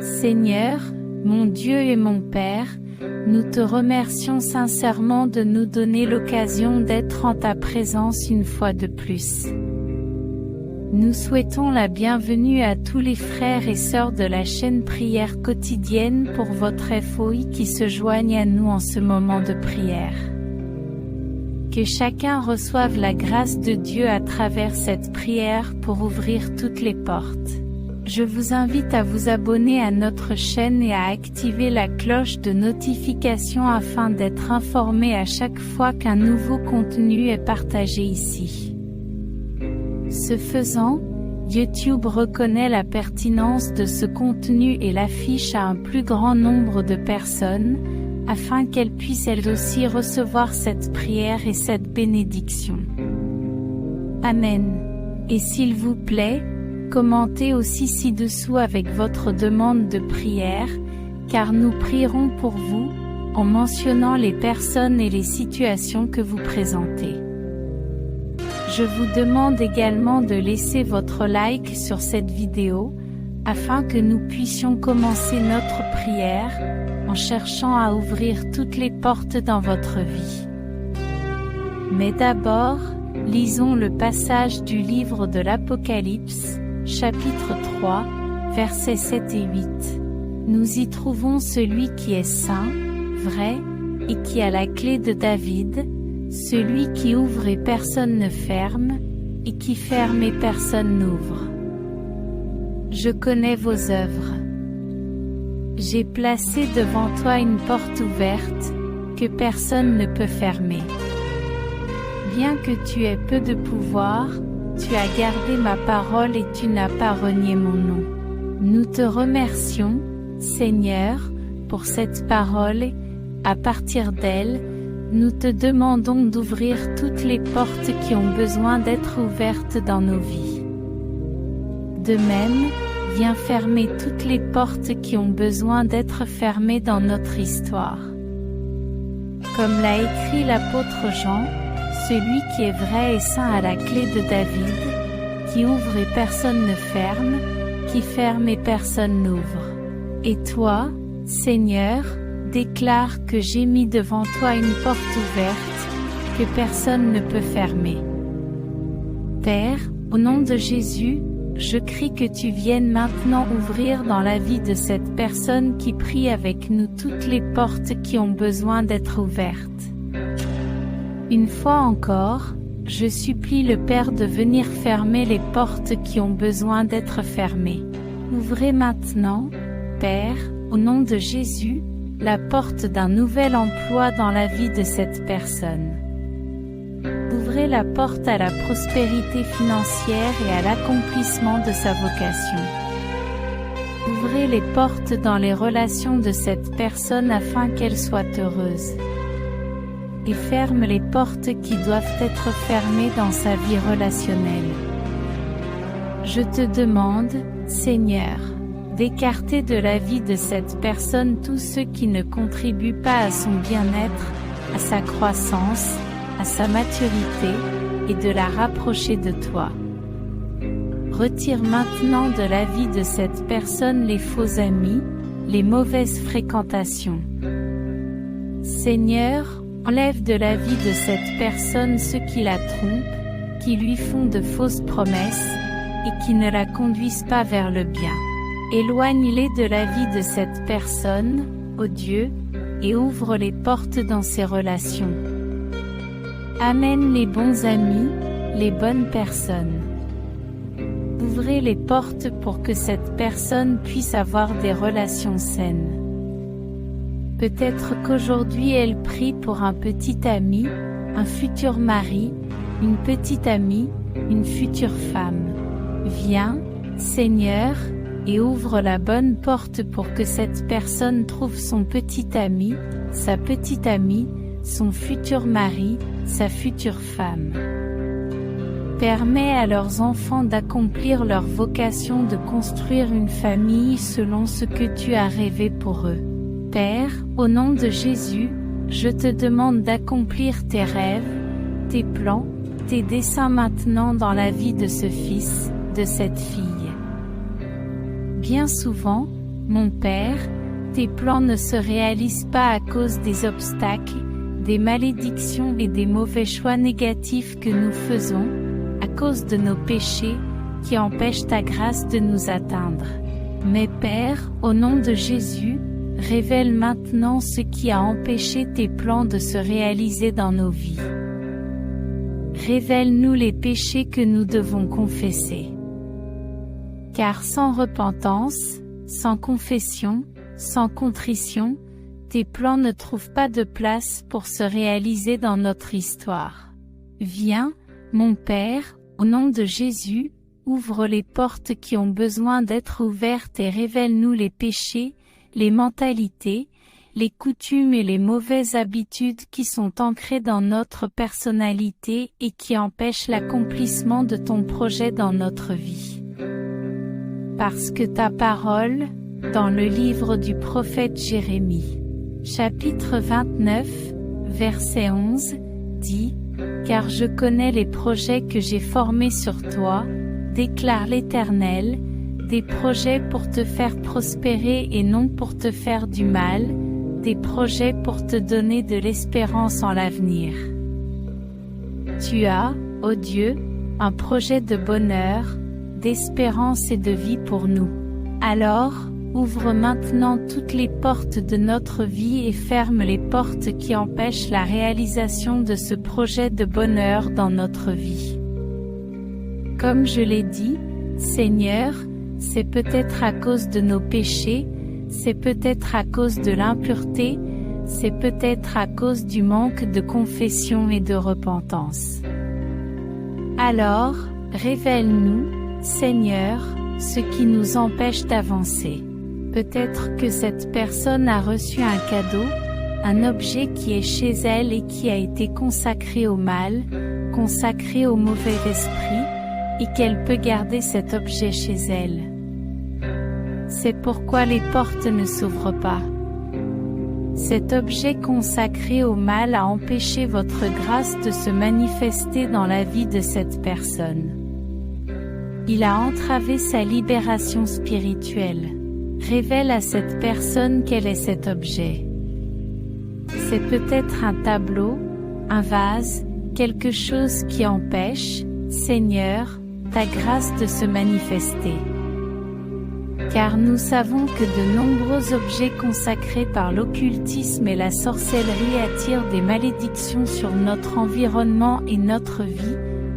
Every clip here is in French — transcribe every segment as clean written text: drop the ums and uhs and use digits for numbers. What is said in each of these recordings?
Seigneur, mon Dieu et mon Père, nous te remercions sincèrement de nous donner l'occasion d'être en ta présence une fois de plus. Nous souhaitons la bienvenue à tous les frères et sœurs de la chaîne Prière quotidienne pour votre FOI qui se joignent à nous en ce moment de prière. Que chacun reçoive la grâce de Dieu à travers cette prière pour ouvrir toutes les portes. Je vous invite à vous abonner à notre chaîne et à activer la cloche de notification afin d'être informé à chaque fois qu'un nouveau contenu est partagé ici. Ce faisant, YouTube reconnaît la pertinence de ce contenu et l'affiche à un plus grand nombre de personnes, afin qu'elles puissent elles aussi recevoir cette prière et cette bénédiction. Amen. Et s'il vous plaît, commentez aussi ci-dessous avec votre demande de prière, car nous prierons pour vous, en mentionnant les personnes et les situations que vous présentez. Je vous demande également de laisser votre like sur cette vidéo, afin que nous puissions commencer notre prière, en cherchant à ouvrir toutes les portes dans votre vie. Mais d'abord, lisons le passage du livre de l'Apocalypse, chapitre 3, versets 7 et 8. Nous y trouvons celui qui est saint, vrai, et qui a la clé de David, celui qui ouvre et personne ne ferme, et qui ferme et personne n'ouvre. Je connais vos œuvres. J'ai placé devant toi une porte ouverte, que personne ne peut fermer. Bien que tu aies peu de pouvoir, tu as gardé ma parole et tu n'as pas renié mon nom. Nous te remercions, Seigneur, pour cette parole et, à partir d'elle, nous te demandons d'ouvrir toutes les portes qui ont besoin d'être ouvertes dans nos vies. De même, viens fermer toutes les portes qui ont besoin d'être fermées dans notre histoire. Comme l'a écrit l'apôtre Jean, celui qui est vrai et saint a la clé de David, qui ouvre et personne ne ferme, qui ferme et personne n'ouvre. Et toi, Seigneur, déclare que j'ai mis devant toi une porte ouverte, que personne ne peut fermer. Père, au nom de Jésus, je crie que tu viennes maintenant ouvrir dans la vie de cette personne qui prie avec nous toutes les portes qui ont besoin d'être ouvertes. Une fois encore, je supplie le Père de venir fermer les portes qui ont besoin d'être fermées. Ouvrez maintenant, Père, au nom de Jésus, la porte d'un nouvel emploi dans la vie de cette personne. Ouvrez la porte à la prospérité financière et à l'accomplissement de sa vocation. Ouvrez les portes dans les relations de cette personne afin qu'elle soit heureuse. Et ferme les portes qui doivent être fermées dans sa vie relationnelle. Je te demande, Seigneur, d'écarter de la vie de cette personne tous ceux qui ne contribuent pas à son bien-être, à sa croissance, à sa maturité, et de la rapprocher de toi. Retire maintenant de la vie de cette personne les faux amis, les mauvaises fréquentations. Seigneur, enlève de la vie de cette personne ceux qui la trompent, qui lui font de fausses promesses, et qui ne la conduisent pas vers le bien. Éloigne-les de la vie de cette personne, ô Dieu, et ouvre les portes dans ses relations. Amène les bons amis, les bonnes personnes. Ouvrez les portes pour que cette personne puisse avoir des relations saines. Peut-être qu'aujourd'hui elle prie pour un petit ami, un futur mari, une petite amie, une future femme. Viens, Seigneur, et ouvre la bonne porte pour que cette personne trouve son petit ami, sa petite amie, son futur mari, sa future femme. Permets à leurs enfants d'accomplir leur vocation de construire une famille selon ce que tu as rêvé pour eux. Père, au nom de Jésus, je te demande d'accomplir tes rêves, tes plans, tes desseins maintenant dans la vie de ce fils, de cette fille. Bien souvent, Mon Père, tes plans ne se réalisent pas à cause des obstacles, des malédictions et des mauvais choix négatifs que nous faisons, à cause de nos péchés, qui empêchent ta grâce de nous atteindre. Mais Père, au nom de Jésus, révèle maintenant ce qui a empêché tes plans de se réaliser dans nos vies. Révèle-nous les péchés que nous devons confesser. Car sans repentance, sans confession, sans contrition, tes plans ne trouvent pas de place pour se réaliser dans notre histoire. Viens, mon Père, au nom de Jésus, ouvre les portes qui ont besoin d'être ouvertes et révèle-nous les péchés, les mentalités, les coutumes et les mauvaises habitudes qui sont ancrées dans notre personnalité et qui empêchent l'accomplissement de ton projet dans notre vie. Parce que ta parole, dans le livre du prophète Jérémie, chapitre 29, verset 11, dit « Car je connais les projets que j'ai formés sur toi, déclare l'Éternel, des projets pour te faire prospérer et non pour te faire du mal, des projets pour te donner de l'espérance en l'avenir. Tu as, ô Dieu, un projet de bonheur, d'espérance et de vie pour nous. Alors, ouvre maintenant toutes les portes de notre vie et ferme les portes qui empêchent la réalisation de ce projet de bonheur dans notre vie. Comme je l'ai dit, Seigneur, c'est peut-être à cause de nos péchés, c'est peut-être à cause de l'impureté, c'est peut-être à cause du manque de confession et de repentance. Alors, révèle-nous, Seigneur, ce qui nous empêche d'avancer. Peut-être que cette personne a reçu un cadeau, un objet qui est chez elle et qui a été consacré au mal, consacré au mauvais esprit, et qu'elle peut garder cet objet chez elle. C'est pourquoi les portes ne s'ouvrent pas. Cet objet consacré au mal a empêché votre grâce de se manifester dans la vie de cette personne. Il a entravé sa libération spirituelle. Révèle à cette personne quel est cet objet. C'est peut-être un tableau, un vase, quelque chose qui empêche, Seigneur, ta grâce de se manifester. Car nous savons que de nombreux objets consacrés par l'occultisme et la sorcellerie attirent des malédictions sur notre environnement et notre vie,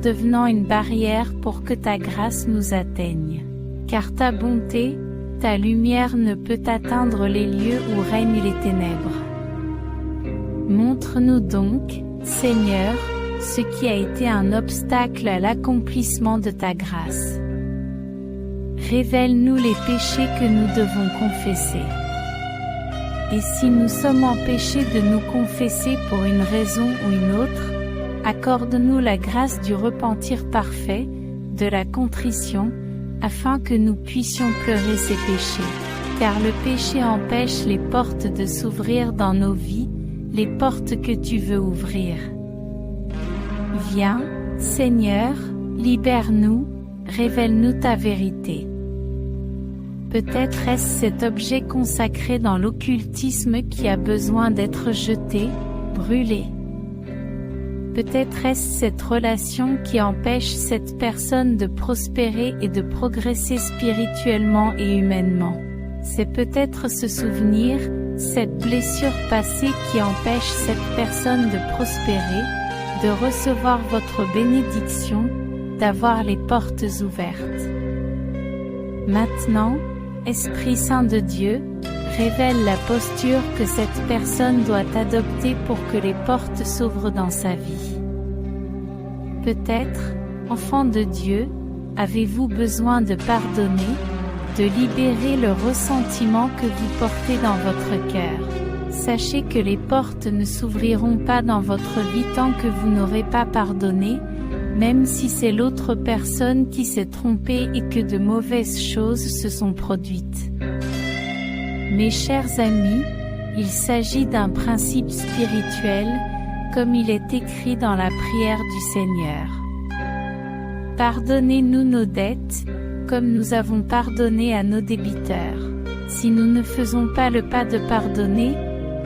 devenant une barrière pour que ta grâce nous atteigne. Car ta bonté, ta lumière ne peut atteindre les lieux où règnent les ténèbres. Montre-nous donc, Seigneur, ce qui a été un obstacle à l'accomplissement de ta grâce. Révèle-nous les péchés que nous devons confesser. Et si nous sommes empêchés de nous confesser pour une raison ou une autre, accorde-nous la grâce du repentir parfait, de la contrition, afin que nous puissions pleurer ces péchés. Car le péché empêche les portes de s'ouvrir dans nos vies, les portes que tu veux ouvrir. Viens, Seigneur, libère-nous, révèle-nous ta vérité. Peut-être est-ce cet objet consacré dans l'occultisme qui a besoin d'être jeté, brûlé. Peut-être est-ce cette relation qui empêche cette personne de prospérer et de progresser spirituellement et humainement. C'est peut-être ce souvenir, cette blessure passée qui empêche cette personne de prospérer, de recevoir votre bénédiction, d'avoir les portes ouvertes. Maintenant, Esprit Saint de Dieu, révèle la posture que cette personne doit adopter pour que les portes s'ouvrent dans sa vie. Peut-être, enfant de Dieu, avez-vous besoin de pardonner, de libérer le ressentiment que vous portez dans votre cœur. Sachez que les portes ne s'ouvriront pas dans votre vie tant que vous n'aurez pas pardonné, même si c'est l'autre personne qui s'est trompée et que de mauvaises choses se sont produites. Mes chers amis, il s'agit d'un principe spirituel, comme il est écrit dans la prière du Seigneur. Pardonnez-nous nos dettes, comme nous avons pardonné à nos débiteurs. Si nous ne faisons pas le pas de pardonner,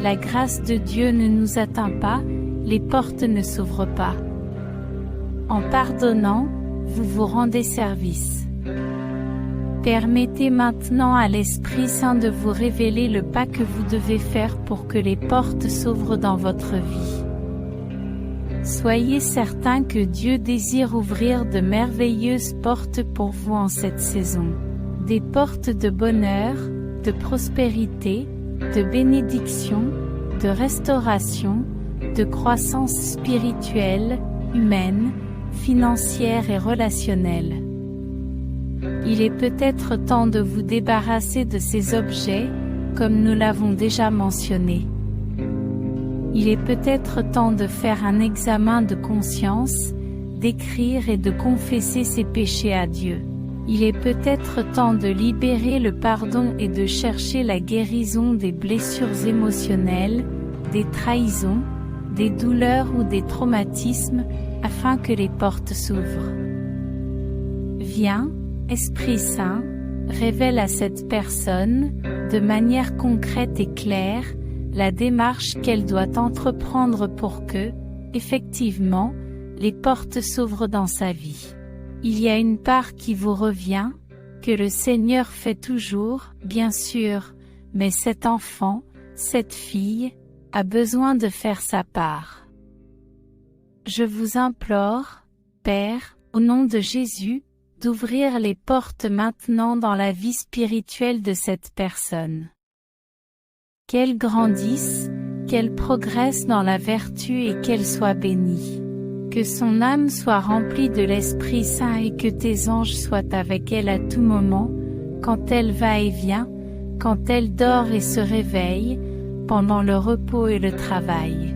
la grâce de Dieu ne nous atteint pas, les portes ne s'ouvrent pas. En pardonnant, vous vous rendez service. Permettez maintenant à l'Esprit Saint de vous révéler le pas que vous devez faire pour que les portes s'ouvrent dans votre vie. Soyez certain que Dieu désire ouvrir de merveilleuses portes pour vous en cette saison. Des portes de bonheur, de prospérité, de bénédiction, de restauration, de croissance spirituelle, humaine, financière et relationnelle. Il est peut-être temps de vous débarrasser de ces objets, comme nous l'avons déjà mentionné. Il est peut-être temps de faire un examen de conscience, d'écrire et de confesser ses péchés à Dieu. Il est peut-être temps de libérer le pardon et de chercher la guérison des blessures émotionnelles, des trahisons, des douleurs ou des traumatismes, afin que les portes s'ouvrent. Viens, Esprit Saint, révèle à cette personne, de manière concrète et claire, la démarche qu'elle doit entreprendre pour que, effectivement, les portes s'ouvrent dans sa vie. Il y a une part qui vous revient, que le Seigneur fait toujours, bien sûr, mais cet enfant, cette fille, a besoin de faire sa part. Je vous implore, Père, au nom de Jésus, d'ouvrir les portes maintenant dans la vie spirituelle de cette personne. Qu'elle grandisse, qu'elle progresse dans la vertu et qu'elle soit bénie. Que son âme soit remplie de l'Esprit Saint et que tes anges soient avec elle à tout moment, quand elle va et vient, quand elle dort et se réveille, pendant le repos et le travail.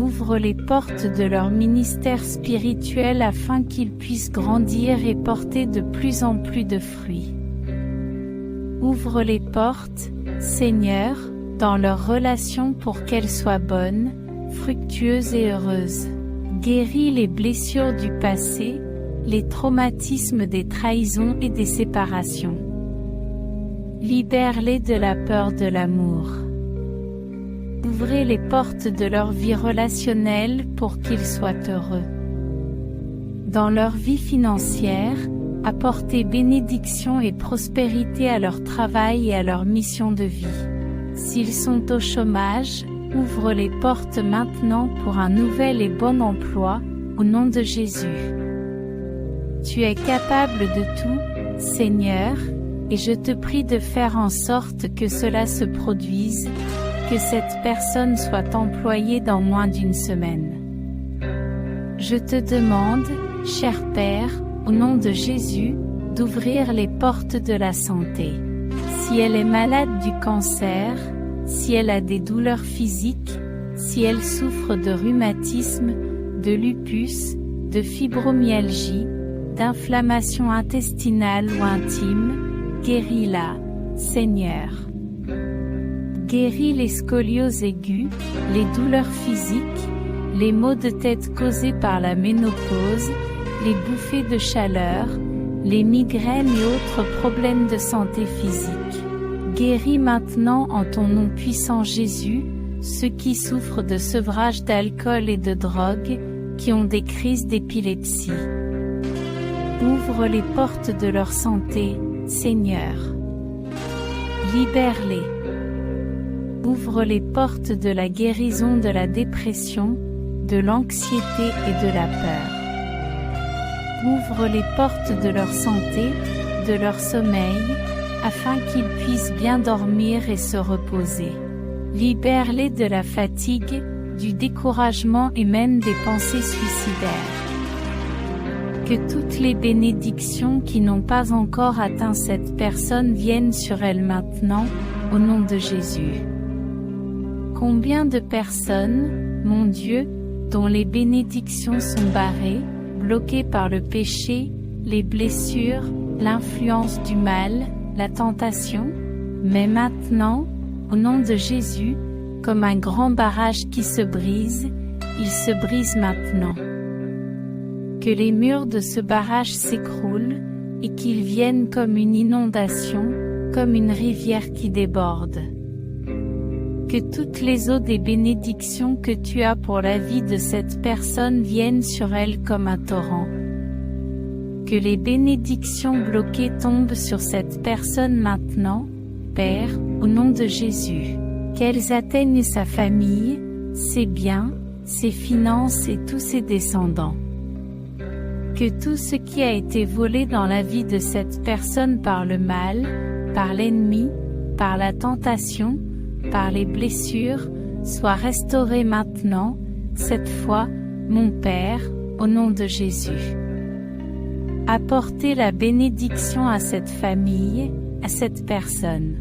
Ouvre les portes de leur ministère spirituel afin qu'ils puissent grandir et porter de plus en plus de fruits. Ouvre les portes, Seigneur, dans leur relation pour qu'elles soient bonnes, fructueuses et heureuses. Guéris les blessures du passé, les traumatismes des trahisons et des séparations. Libère-les de la peur de l'amour. Ouvrez les portes de leur vie relationnelle pour qu'ils soient heureux. Dans leur vie financière, apportez bénédiction et prospérité à leur travail et à leur mission de vie. S'ils sont au chômage, ouvre les portes maintenant pour un nouvel et bon emploi, au nom de Jésus. Tu es capable de tout, Seigneur, et je te prie de faire en sorte que cela se produise, que cette personne soit employée dans moins d'une semaine. Je te demande, cher Père, au nom de Jésus, d'ouvrir les portes de la santé. Si elle est malade du cancer, si elle a des douleurs physiques, si elle souffre de rhumatisme, de lupus, de fibromyalgie, d'inflammation intestinale ou intime, guéris-la, Seigneur. Guéris les scolioses aiguës, les douleurs physiques, les maux de tête causés par la ménopause, les bouffées de chaleur, les migraines et autres problèmes de santé physique. Guéris maintenant en ton nom puissant Jésus, ceux qui souffrent de sevrage d'alcool et de drogue, qui ont des crises d'épilepsie. Ouvre les portes de leur santé, Seigneur. Libère-les. Ouvre les portes de la guérison de la dépression, de l'anxiété et de la peur. Ouvre les portes de leur santé, de leur sommeil, afin qu'ils puissent bien dormir et se reposer. Libère-les de la fatigue, du découragement et même des pensées suicidaires. Que toutes les bénédictions qui n'ont pas encore atteint cette personne viennent sur elle maintenant, au nom de Jésus. Combien de personnes, mon Dieu, dont les bénédictions sont barrées, bloquées par le péché, les blessures, l'influence du mal, la tentation, mais maintenant, au nom de Jésus, comme un grand barrage qui se brise, il se brise maintenant. Que les murs de ce barrage s'écroulent, et qu'ils viennent comme une inondation, comme une rivière qui déborde. Que toutes les eaux des bénédictions que tu as pour la vie de cette personne viennent sur elle comme un torrent. Que les bénédictions bloquées tombent sur cette personne maintenant, Père, au nom de Jésus. Qu'elles atteignent sa famille, ses biens, ses finances et tous ses descendants. Que tout ce qui a été volé dans la vie de cette personne par le mal, par l'ennemi, par la tentation, par les blessures, soit restauré maintenant, cette fois, mon Père, au nom de Jésus. Apportez la bénédiction à cette famille, à cette personne.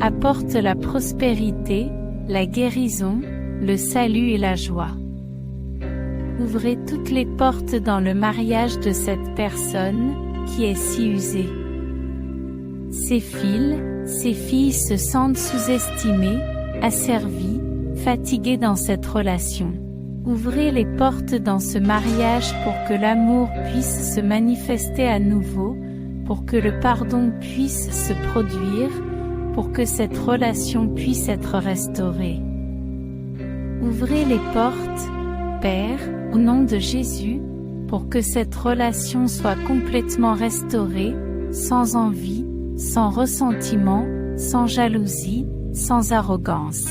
Apporte la prospérité, la guérison, le salut et la joie. Ouvrez toutes les portes dans le mariage de cette personne, qui est si usée. Ses filles se sentent sous-estimées, asservies, fatiguées dans cette relation. Ouvrez les portes dans ce mariage pour que l'amour puisse se manifester à nouveau, pour que le pardon puisse se produire, pour que cette relation puisse être restaurée. Ouvrez les portes, Père, au nom de Jésus, pour que cette relation soit complètement restaurée, sans envie, sans ressentiment, sans jalousie, sans arrogance.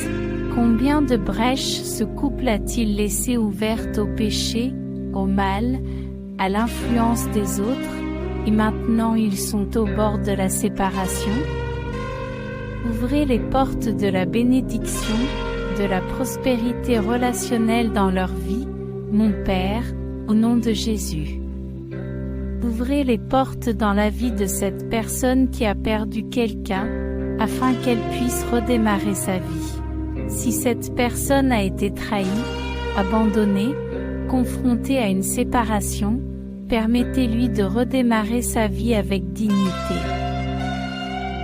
Combien de brèches ce couple a-t-il laissé ouvertes au péché, au mal, à l'influence des autres, et maintenant ils sont au bord de la séparation? Ouvrez les portes de la bénédiction, de la prospérité relationnelle dans leur vie, mon Père, au nom de Jésus. Ouvrez les portes dans la vie de cette personne qui a perdu quelqu'un, afin qu'elle puisse redémarrer sa vie. Si cette personne a été trahie, abandonnée, confrontée à une séparation, permettez-lui de redémarrer sa vie avec dignité.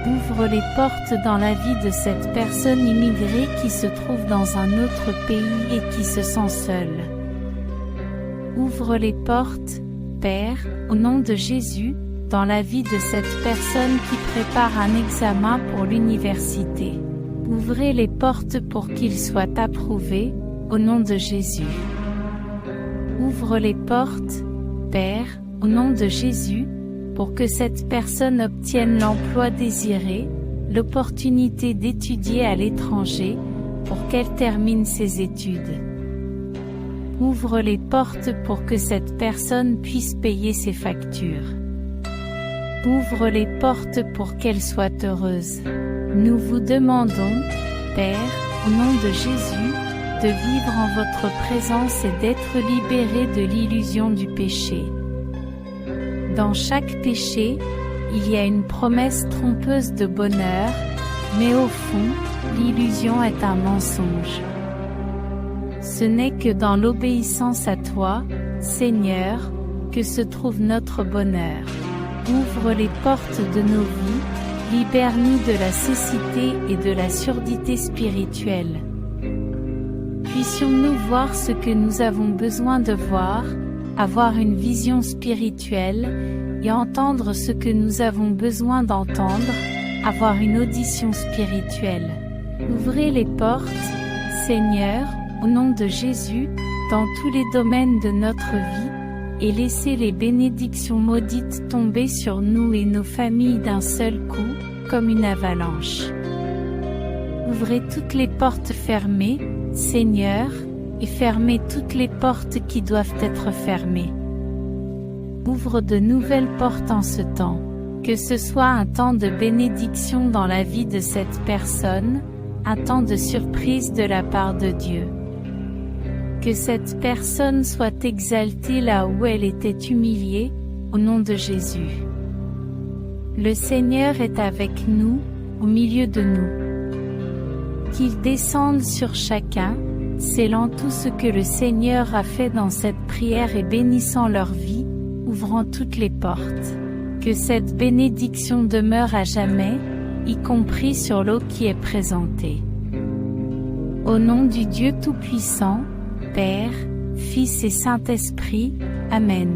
Ouvre les portes dans la vie de cette personne immigrée qui se trouve dans un autre pays et qui se sent seule. Ouvre les portes, Père, au nom de Jésus, dans la vie de cette personne qui prépare un examen pour l'université. Ouvrez les portes pour qu'il soit approuvé, au nom de Jésus. Ouvre les portes, Père, au nom de Jésus, pour que cette personne obtienne l'emploi désiré, l'opportunité d'étudier à l'étranger, pour qu'elle termine ses études. Ouvre les portes pour que cette personne puisse payer ses factures. Ouvre les portes pour qu'elle soit heureuse. Nous vous demandons, Père, au nom de Jésus, de vivre en votre présence et d'être libéré de l'illusion du péché. Dans chaque péché, il y a une promesse trompeuse de bonheur, mais au fond, l'illusion est un mensonge. Ce n'est que dans l'obéissance à toi, Seigneur, que se trouve notre bonheur. Ouvre les portes de nos vies, libère-nous de la cécité et de la surdité spirituelle. Puissions-nous voir ce que nous avons besoin de voir, avoir une vision spirituelle, et entendre ce que nous avons besoin d'entendre, avoir une audition spirituelle. Ouvrez les portes, Seigneur, au nom de Jésus, dans tous les domaines de notre vie, et laissez les bénédictions maudites tomber sur nous et nos familles d'un seul coup, comme une avalanche. Ouvrez toutes les portes fermées, Seigneur, et fermez toutes les portes qui doivent être fermées. Ouvre de nouvelles portes en ce temps, que ce soit un temps de bénédiction dans la vie de cette personne, un temps de surprise de la part de Dieu. Que cette personne soit exaltée là où elle était humiliée, au nom de Jésus. Le Seigneur est avec nous, au milieu de nous. Qu'il descende sur chacun, scellant tout ce que le Seigneur a fait dans cette prière et bénissant leur vie, ouvrant toutes les portes. Que cette bénédiction demeure à jamais, y compris sur l'eau qui est présentée. Au nom du Dieu Tout-Puissant, Père, Fils et Saint-Esprit, Amen.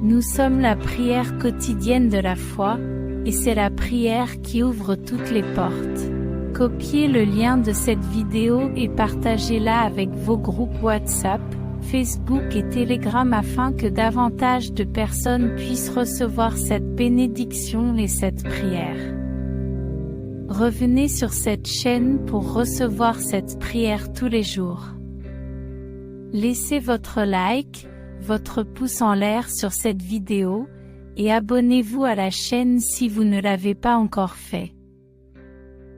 Nous sommes la prière quotidienne de la foi, et c'est la prière qui ouvre toutes les portes. Copiez le lien de cette vidéo et partagez-la avec vos groupes WhatsApp, Facebook et Telegram afin que davantage de personnes puissent recevoir cette bénédiction et cette prière. Revenez sur cette chaîne pour recevoir cette prière tous les jours. Laissez votre like, votre pouce en l'air sur cette vidéo, et abonnez-vous à la chaîne si vous ne l'avez pas encore fait.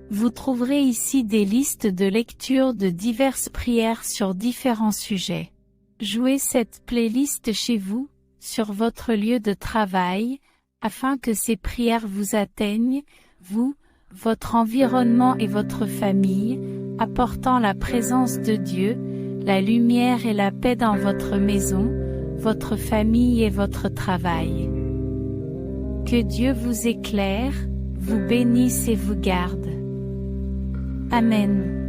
Vous trouverez ici des listes de lecture de diverses prières sur différents sujets. Jouez cette playlist chez vous, sur votre lieu de travail, afin que ces prières vous atteignent, vous, votre environnement et votre famille, apportant la présence de Dieu, la lumière et la paix dans votre maison, votre famille et votre travail. Que Dieu vous éclaire, vous bénisse et vous garde. Amen.